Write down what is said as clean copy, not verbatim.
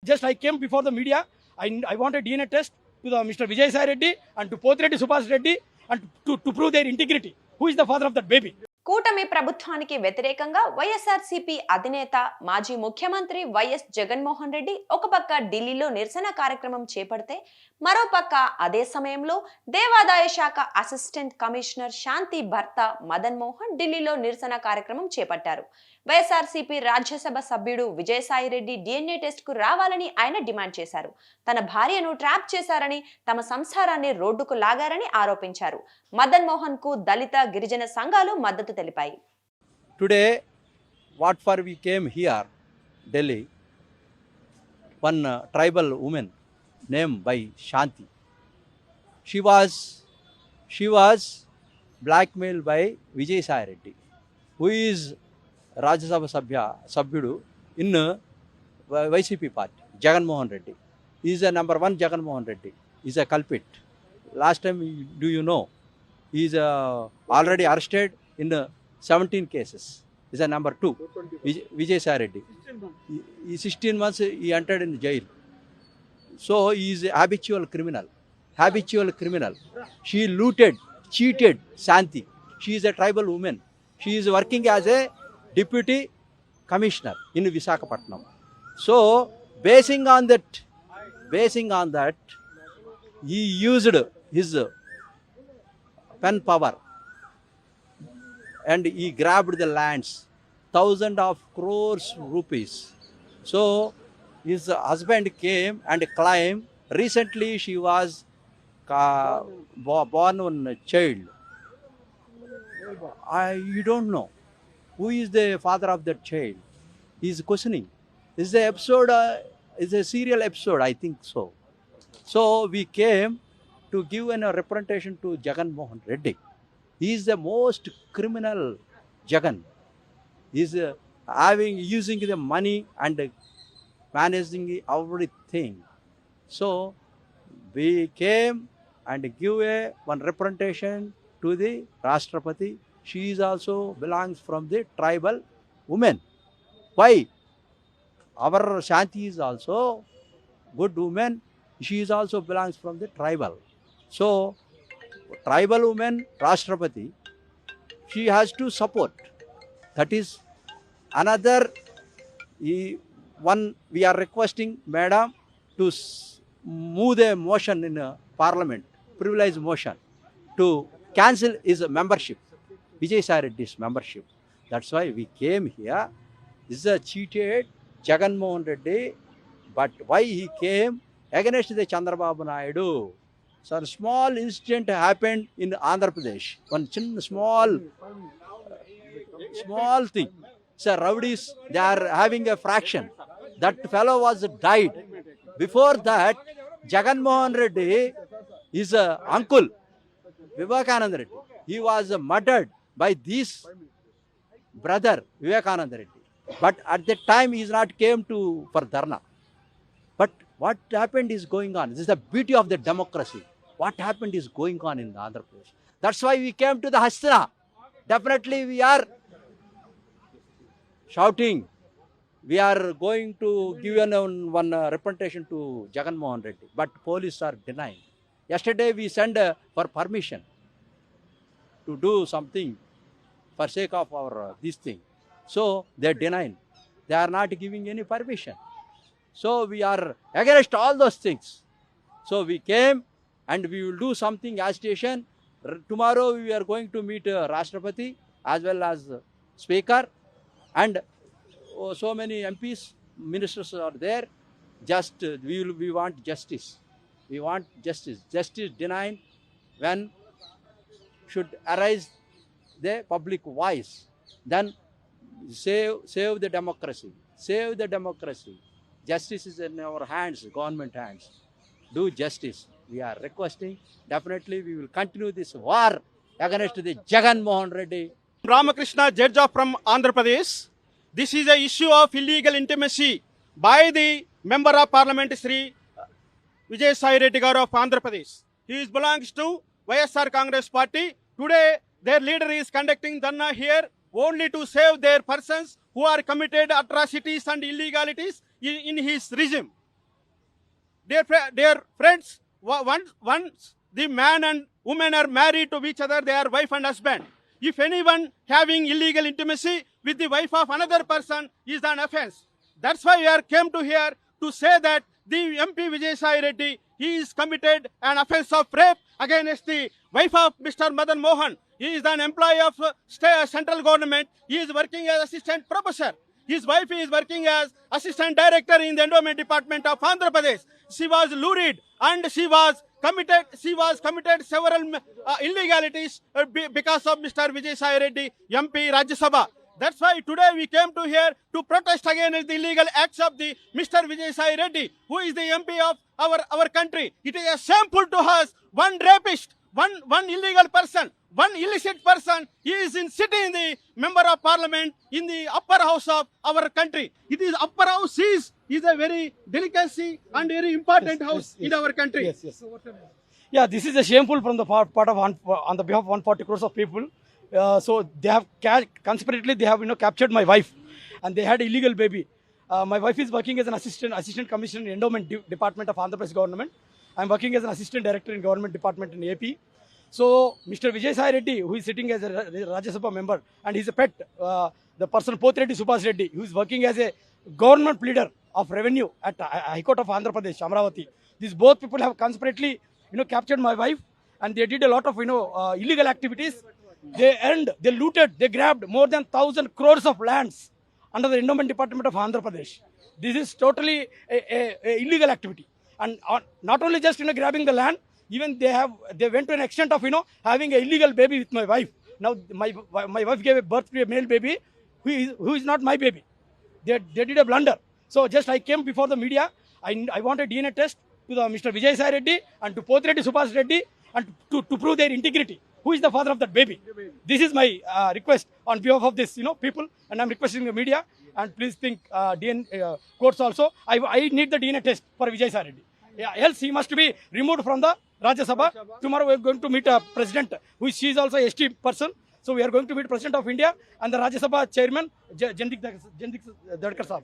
Just I came before the media. I wanted DNA test to the Mr. Vijay Sai Reddy and to Pothireddy Subhash Reddy and to prove their integrity. Who is the father of that baby? కూటమి ప్రభుత్వానికి వ్యతిరేకంగా వైఎస్ఆర్సీపీ అధినేత మాజీ ముఖ్యమంత్రి YS Jaganmohan Reddy ఒక పక్క ఢిల్లీలో నిరసన కార్యక్రమం చేపడితే మరోపక్క అదే సమయంలో దేవాదాయ శాఖ అసిస్టెంట్ కమిషనర్ శాంతి భర్త మదన్ మోహన్ ఢిల్లీలో నిరసన కార్యక్రమం చేపట్టారు. వైఎస్ఆర్సీపీ రాజ్యసభ సభ్యుడు విజయసాయి రెడ్డి డిఎన్ఏ టెస్ట్ కు రావాలని ఆయన డిమాండ్ చేశారు. తన భార్యను ట్రాప్ చేశారని, తమ సంసారాన్ని రోడ్డుకు లాగారని ఆరోపించారు. మదన్ మోహన్ కు దళిత గిరిజన సంఘాలు మద్దతు తెలిపాయి. Today, what for we came here, Delhi, one tribal woman named by Shanti. She was blackmailed by Vijay Sai Reddy, who is Rajya Sabha Sabhyudu in YCP party, Jagan Mohan Reddy. He is a number one Jagan Mohan Reddy. He is a culprit. Last time, do you know, he is already arrested in 17 cases. Is a number 2, Vijay Sai Reddy. 16 months he entered in jail. So he is a habitual criminal. She looted, cheated Shanti. She is a tribal woman. She is working as a deputy commissioner in Visakhapatnam. So basing on that, he used his pen power and he grabbed the lands, thousands of crores rupees. So his husband came and claimed recently she was born on a child. You don't know who is the father of that child. He is questioning. This is an episode, is a serial episode, I think so. So we came to give a representation to Jagan Mohan Reddy. He is the most criminal Jagan. He is using the money and managing everything. So we came and give one representation to the Rashtrapati. She is also belongs from the tribal women. Why? Our Shanti is also good woman. She is also belongs from the tribal. So tribal woman, Rashtrapati, she has to support. That is another one. We are requesting Madam to move the motion in Parliament, privilege motion, to cancel his membership, Vijay Sai Reddy's membership. That's why we came here. This is a cheated Jagan Mohan Reddy, but why he came against the Chandrababu Naidu? So a small incident happened in Andhra Pradesh. One small thing. So rowdies, they are having a fraction. That fellow was died. Before that, Jagan Mohan Reddy, his uncle, Vivekananda Reddy, he was murdered by this brother, Vivekananda Reddy. But at that time, he is not came for dharna. But what happened is going on. This is the beauty of the democracy. What happened is going on in Andhra Pradesh. That's why we came to the Hastina. Definitely we are shouting. We are going to give one representation to Jagan Mohan Reddy. But police are denying. Yesterday we sent for permission to do something for sake of our this thing. So they are denying. They are not giving any permission. So we are against all those things. So we came and we will do something agitation. Tomorrow we are going to meet Rashtrapati as well as Speaker, and so many MPs, ministers are there. Just we want justice. We want justice. Justice denied when should arise the public voice. Then save the democracy. Save the democracy. Justice is in our hands, government hands. Do justice. We are requesting. Definitely we will continue this war against the Jagan Mohan Reddy. Ramakrishna, judge from Andhra Pradesh. This is a issue of illegal intimacy by the Member of Parliament Sri Vijay Sai Reddy Garu of Andhra Pradesh. He belongs to YSR Congress Party. Today their leader is conducting dharna here only to save their persons who are committed atrocities and illegalities in his regime. dear friends, once the man and woman are married to each other, they are wife and husband. If anyone having illegal intimacy with the wife of another person is an offense. That's why we are came to here to say that the MP Vijay Sai Reddy, he is committed an offense of rape against the wife of Mr. Madan Mohan. He is an employee of central government. He is working as assistant professor. His wife is working as assistant director in the endowment department of Andhra Pradesh. She was lured and she was committed several illegalities because of Mr. Vijay Sai Reddy, MP Rajya Sabha. That's why today we came to here to protest against the illegal acts of the Mr. Vijay Sai Reddy, who is the MP of our country. It is a shameful to us. One rapist, one illegal person, one illicit person, he is sitting in the member of parliament in the upper house of our country. It is upper house is a very delicacy and very important house in our country. Yes. Yeah, this is a shameful from the part of on the behalf of 140 crores of people. So they have conspirately they have captured my wife, and they had illegal baby. My wife is working as an assistant commissioner in endowment department of Andhra Pradesh government. I am working as an assistant director in government department in AP. So Mr. Vijay Sai Reddy, who is sitting as a Rajya Sabha member, and his pet, the person Pothireddy Subhash Reddy, who is working as a government pleader of revenue at High Court of Andhra Pradesh, Amravati. These both people have conspirately captured my wife, and they did a lot of illegal activities. They looted, they grabbed more than 1,000 crores of lands under the endowment department of Andhra Pradesh. This is totally a illegal activity. And not only just grabbing the land, even they went to an extent of having an illegal baby with my wife. Now my wife gave a birth to a male baby who is not my baby. They did a blunder. So just I came before the media. I want a DNA test to the Mr. Vijay Sai Reddy and to Pothireddy Subhash Reddy, and to prove their integrity. Who is the father of that baby? This is my request on behalf of this people, and I'm requesting the media, and please think DNA courts also. I need the DNA test for Vijay Sai Reddy. Yeah, else he must be removed from the Rajya Sabha. Tomorrow we are going to meet a president, she is also a ST person. So we are going to meet President of India and the Rajya Sabha chairman, Jandik Dadkar Sahab.